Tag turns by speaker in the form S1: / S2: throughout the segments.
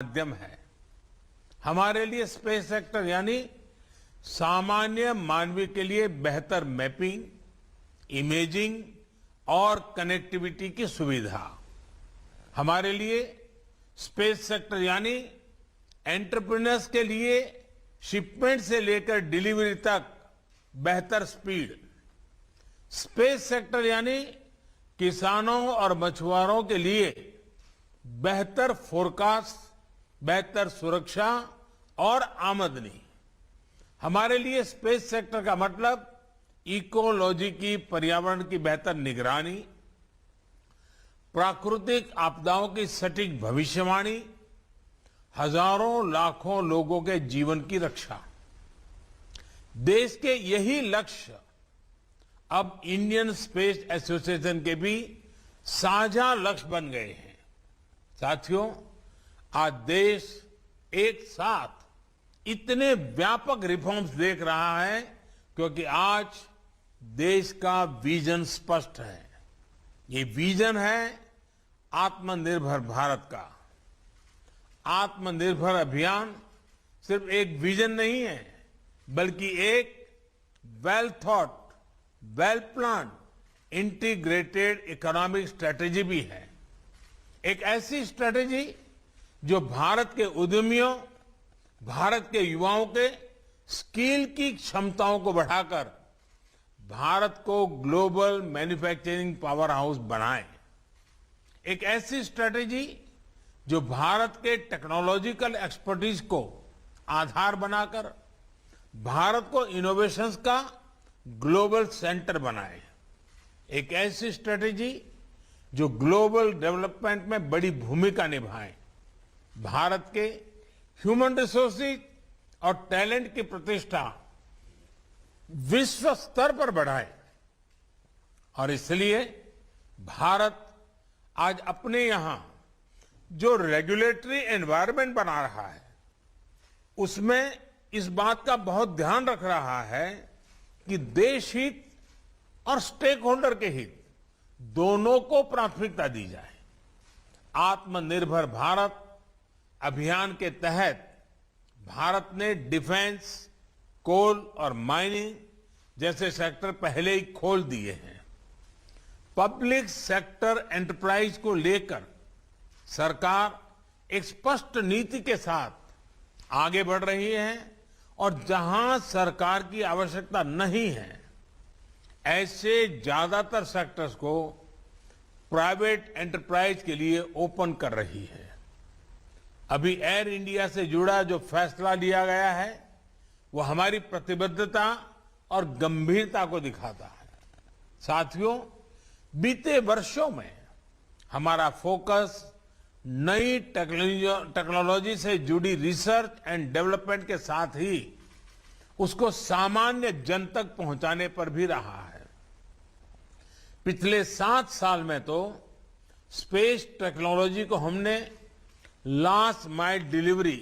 S1: माध्यम है। हमारे लिए स्पेस सेक्टर यानी सामान्य मानवीय के लिए बेहतर मैपिंग, इमेजिंग और कनेक्टिविटी की सुविधा। हमारे लिए स्पेस सेक्टर यानी एंटरप्रेन्योर्स के लिए शिपमेंट से लेकर डिलीवरी तक बेहतर स्पीड। स्पेस सेक्टर यानी किसानों और मछुआरों के लिए बेहतर फोरकास्ट, बेहतर सुरक्षा और आमदनी। हमारे लिए स्पेस सेक्टर का मतलब इकोलॉजी की, पर्यावरण की बेहतर निगरानी, प्राकृतिक आपदाओं की सटीक भविष्यवाणी, हजारों लाखों लोगों के जीवन की रक्षा। देश के यही लक्ष्य अब इंडियन स्पेस एसोसिएशन के भी साझा लक्ष्य बन गए हैं। साथियों, आज देश एक साथ इतने व्यापक रिफॉर्म्स देख रहा है क्योंकि आज देश का विजन स्पष्ट है। ये विजन है आत्मनिर्भर भारत का। आत्मनिर्भर अभियान सिर्फ एक विजन नहीं है, बल्कि एक well thought, well plan, integrated economic strategy भी है। एक ऐसी स्ट्रेटेजी जो भारत के उद्यमियों, भारत के युवाओं के स्किल की क्षमताओं को बढ़ाकर भारत को ग्लोबल मैन्युफैक्चरिंग पावर हाउस बनाए। एक ऐसी स्ट्रेटेजी जो भारत के टेक्नोलॉजिकल एक्सपर्टीज को आधार बनाकर भारत को इनोवेशंस का ग्लोबल सेंटर बनाए। एक ऐसी स्ट्रेटेजी जो ग्लोबल डेवलपमेंट में बड़ी भूमिका निभाए, भारत के ह्यूमन रिसोर्सेज और टैलेंट की प्रतिष्ठा विश्व स्तर पर बढ़ाए। और इसलिए भारत आज अपने यहां जो रेगुलेटरी एनवायरनमेंट बना रहा है, उसमें इस बात का बहुत ध्यान रख रहा है कि देश हित और स्टेक होल्डर के हित दोनों को प्राथमिकता दी जाए। आत्मनिर्भर भारत अभियान के तहत भारत ने डिफेंस, कोल और माइनिंग जैसे सेक्टर पहले ही खोल दिए हैं। पब्लिक सेक्टर एंटरप्राइज को लेकर सरकार एक स्पष्ट नीति के साथ आगे बढ़ रही है और जहां सरकार की आवश्यकता नहीं है, ऐसे ज्यादातर सेक्टर्स को प्राइवेट एंटरप्राइज के लिए ओपन कर रही है। अभी एयर इंडिया से जुड़ा जो फैसला लिया गया है, वो हमारी प्रतिबद्धता और गंभीरता को दिखाता है। साथियों, बीते वर्षों में हमारा फोकस नई टेक्नोलॉजी से जुड़ी रिसर्च एंड डेवलपमेंट के साथ ही उसको सामान्य जन तक पहुंचाने पर भी रहा है। पिछले 7 साल में तो स्पेस टेक्नोलॉजी को हमने last mile delivery,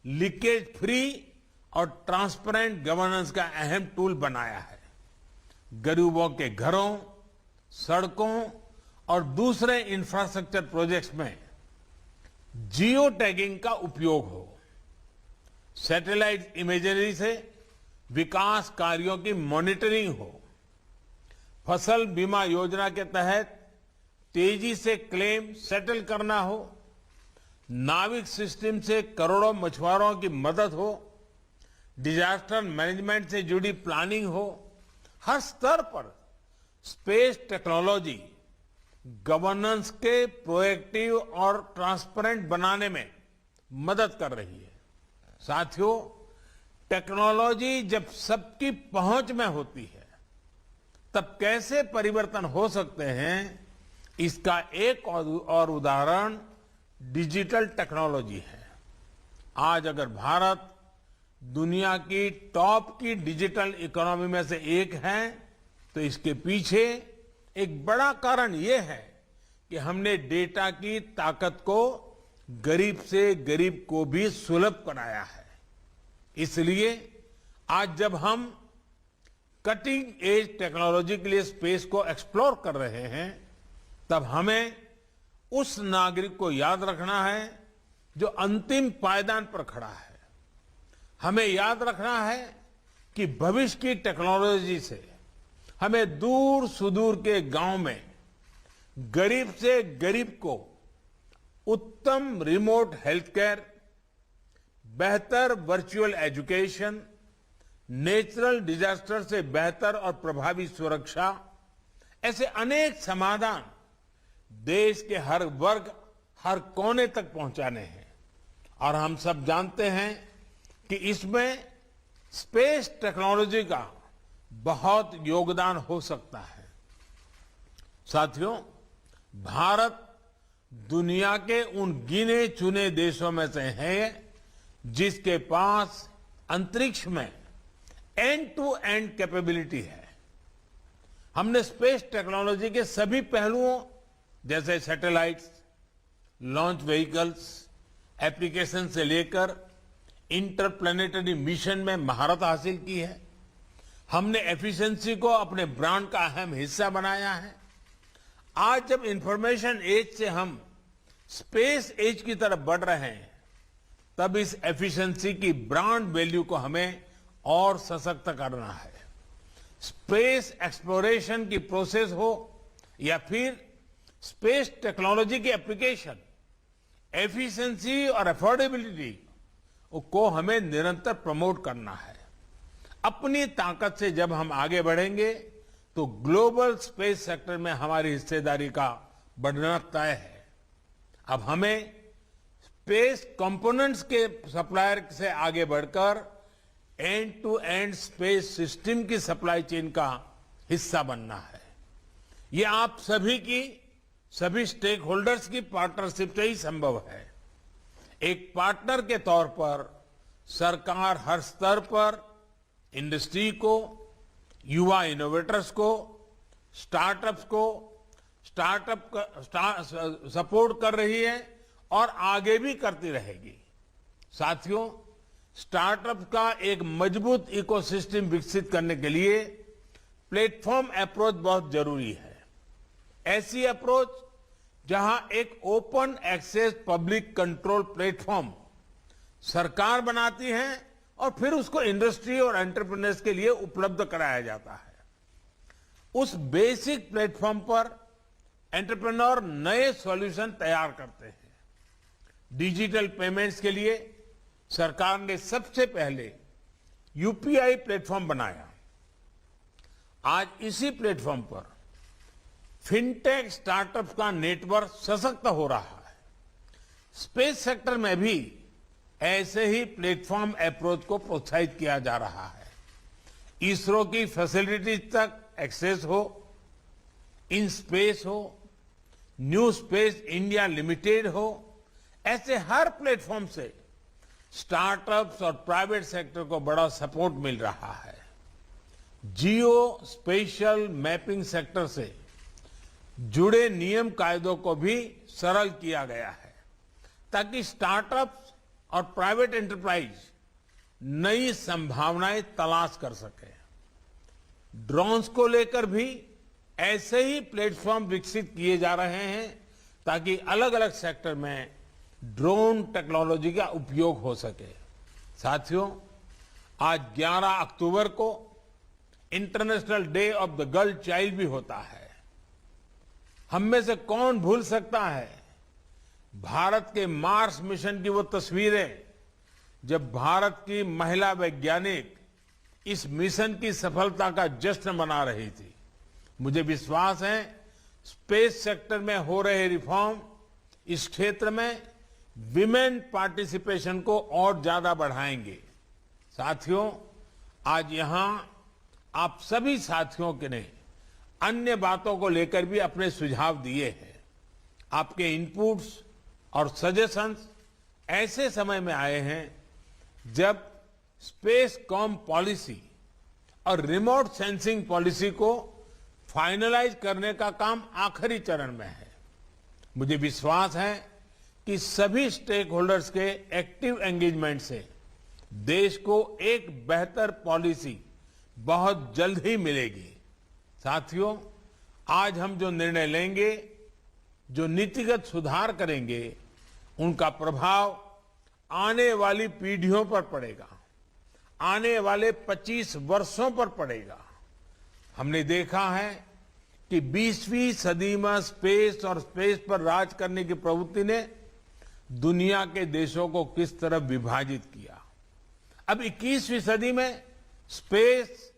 S1: leakage free और ट्रांसपेरेंट गवर्नेंस का अहम टूल बनाया है। गरीबों के घरों, सड़कों और दूसरे इंफ्रास्ट्रक्चर प्रोजेक्ट्स में जियो टैगिंग का उपयोग हो, सैटेलाइट इमेजरी से विकास कार्यों की मॉनिटरिंग हो, फसल बीमा योजना के तहत तेजी से क्लेम सेटल करना हो, नाविक सिस्टम से करोड़ों मछुआरों की मदद हो, डिजास्टर मैनेजमेंट से जुड़ी प्लानिंग हो। हर स्तर पर स्पेस टेक्नोलॉजी गवर्नेंस के प्रोएक्टिव और ट्रांसपेरेंट बनाने में मदद कर रही है। साथियों, टेक्नोलॉजी जब सबकी पहुंच में होती है, तब कैसे परिवर्तन हो सकते हैं, इसका एक और उदाहरण डिजिटल टेक्नोलॉजी है। आज अगर भारत दुनिया की टॉप की डिजिटल इकोनॉमी में से एक है, तो इसके पीछे एक बड़ा कारण यह है कि हमने डेटा की ताकत को गरीब से गरीब को भी सुलभ बनाया है। इसलिए आज जब हम कटिंग एज टेक्नोलॉजी के लिए स्पेस को एक्सप्लोर कर रहे हैं, तब हमें उस नागरिक को याद रखना है जो अंतिम पायदान पर खड़ा है। हमें याद रखना है कि भविष्य की टेक्नोलॉजी से हमें दूर सुदूर के गांव में गरीब से गरीब को उत्तम रिमोट हेल्थ केयर, बेहतर वर्चुअल एजुकेशन, नेचुरल डिजास्टर से बेहतर और प्रभावी सुरक्षा, ऐसे अनेक समाधान देश के हर वर्ग, हर कोने तक पहुंचाने हैं। और हम सब जानते हैं कि इसमें स्पेस टेक्नोलॉजी का बहुत योगदान हो सकता है। साथियों, भारत दुनिया के उन गिने चुने देशों में से है जिसके पास अंतरिक्ष में एंड टू एंड कैपेबिलिटी है। हमने स्पेस टेक्नोलॉजी के सभी पहलुओं जैसे सैटेलाइट्स, लॉन्च व्हीकल्स, एप्लीकेशन से लेकर इंटरप्लेनेटरी मिशन में महारत हासिल की है। हमने एफिशिएंसी को अपने ब्रांड का अहम हिस्सा बनाया है। आज जब इंफॉर्मेशन एज से हम स्पेस एज की तरफ बढ़ रहे हैं, तब इस एफिशिएंसी की ब्रांड वैल्यू को हमें और सशक्त करना है। स्पेस एक्सप्लोरेशन की प्रोसेस हो या फिर स्पेस टेक्नोलॉजी की एप्लीकेशन, एफिशिएंसी और अफोर्डेबिलिटी को हमें निरंतर प्रमोट करना है। अपनी ताकत से जब हम आगे बढ़ेंगे तो ग्लोबल स्पेस सेक्टर में हमारी हिस्सेदारी का बढ़ना तय है। अब हमें स्पेस कंपोनेंट्स के सप्लायर से आगे बढ़कर end to end space system की सप्लाई चेन का हिस्सा बनना है। ये आप सभी की, सभी स्टेक होल्डर्स की पार्टनरशिप से ही संभव है। एक पार्टनर के तौर पर सरकार हर स्तर पर इंडस्ट्री को, युवा इनोवेटर्स को, स्टार्टअप्स को सपोर्ट कर रही है और आगे भी करती रहेगी। साथियों, स्टार्टअप का एक मजबूत इकोसिस्टम विकसित करने के लिए प्लेटफॉर्म अप्रोच बहुत जरूरी है। ऐसी अप्रोच जहां एक open access public control platform सरकार बनाती है और फिर उसको इंडस्ट्री और एंटरप्रेन्योर्स के लिए उपलब्ध कराया जाता है। उस बेसिक प्लेटफॉर्म पर एंटरप्रेन्योर नए सॉल्यूशन तैयार करते हैं। डिजिटल पेमेंट्स के लिए सरकार ने सबसे पहले यूपीआई प्लेटफॉर्म बनाया। आज इसी प्लेटफॉर्म पर फिनटेक स्टार्टअप का नेटवर्क सशक्त हो रहा है। स्पेस सेक्टर में भी ऐसे ही प्लेटफॉर्म अप्रोच को प्रोत्साहित किया जा रहा है। इसरो की फैसिलिटीज तक एक्सेस हो, इन स्पेस हो, न्यू स्पेस इंडिया लिमिटेड हो, ऐसे हर प्लेटफॉर्म से स्टार्टअप्स और प्राइवेट सेक्टर को बड़ा सपोर्ट मिल रहा है। जियो स्पेशल मैपिंग सेक्टर से जुड़े नियम कायदों को भी सरल किया गया है ताकि स्टार्टअप्स और प्राइवेट एंटरप्राइज नई संभावनाएं तलाश कर सके। ड्रोन्स को लेकर भी ऐसे ही प्लेटफॉर्म विकसित किए जा रहे हैं ताकि अलग अलग सेक्टर में ड्रोन टेक्नोलॉजी का उपयोग हो सके। साथियों, आज 11 अक्टूबर को international day of the girl child भी होता है। हम में से कौन भूल सकता है भारत के मार्स मिशन की वो तस्वीरें जब भारत की महिला वैज्ञानिक इस मिशन की सफलता का जश्न मना रही थी। मुझे विश्वास है स्पेस सेक्टर में हो रहे रिफॉर्म इस क्षेत्र में विमेन पार्टिसिपेशन को और ज्यादा बढ़ाएंगे। साथियों, आज यहां आप सभी साथियों के ने अन्य बातों को लेकर भी अपने सुझाव दिए हैं। आपके इनपुट्स और सजेशंस ऐसे समय में आए हैं जब स्पेस कॉम पॉलिसी और रिमोट सेंसिंग पॉलिसी को फाइनलाइज करने का काम आखिरी चरण में है। मुझे विश्वास है कि सभी स्टेक होल्डर्स के एक्टिव एंगेजमेंट से देश को एक बेहतर पॉलिसी बहुत जल्द ही मिलेगी। साथियों, आज हम जो निर्णय लेंगे, जो नीतिगत सुधार करेंगे, उनका प्रभाव आने वाली पीढ़ियों पर पड़ेगा, आने वाले 25 वर्षों पर पड़ेगा। हमने देखा है कि 20वीं सदी में स्पेस और स्पेस पर राज करने की प्रवृत्ति ने दुनिया के देशों को किस तरह विभाजित किया। अब 21वीं सदी में स्पेस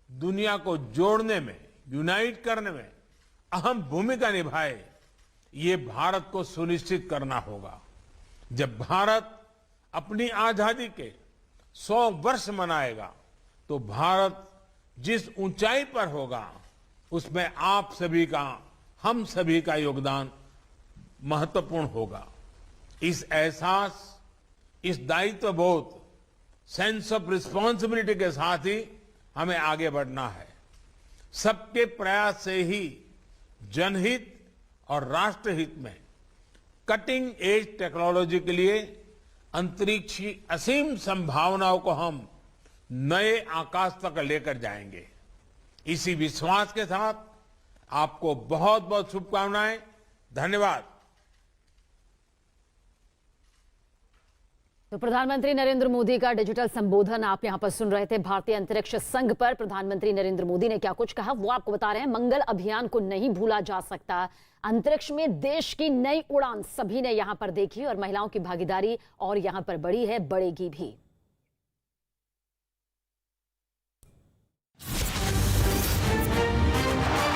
S1: दुनिया को जोड़ने में, यूनाइट करने में अहम भूमिका निभाए, ये भारत को सुनिश्चित करना होगा। जब भारत अपनी आजादी के 100 वर्ष मनाएगा तो भारत जिस ऊंचाई पर होगा उसमें आप सभी का, हम सभी का योगदान महत्वपूर्ण होगा। इस एहसास, इस दायित्व बोध, सेंस ऑफ रिस्पॉन्सिबिलिटी के साथ ही हमें आगे बढ़ना है। सबके प्रयास से ही जनहित और राष्ट्रहित में कटिंग एज टेक्नोलॉजी के लिए अंतरिक्ष की असीम संभावनाओं को हम नए आकाश तक लेकर जाएंगे। इसी विश्वास के साथ आपको बहुत बहुत शुभकामनाएं। धन्यवाद।
S2: तो प्रधानमंत्री नरेंद्र मोदी का डिजिटल संबोधन आप यहां पर सुन रहे थे। भारतीय अंतरिक्ष संघ पर प्रधानमंत्री नरेंद्र मोदी ने क्या कुछ कहा वो आपको बता रहे हैं। मंगल अभियान को नहीं भूला जा सकता। अंतरिक्ष में देश की नई उड़ान सभी ने यहां पर देखी और महिलाओं की भागीदारी और यहां पर बढ़ी है, बढ़ेगी भी।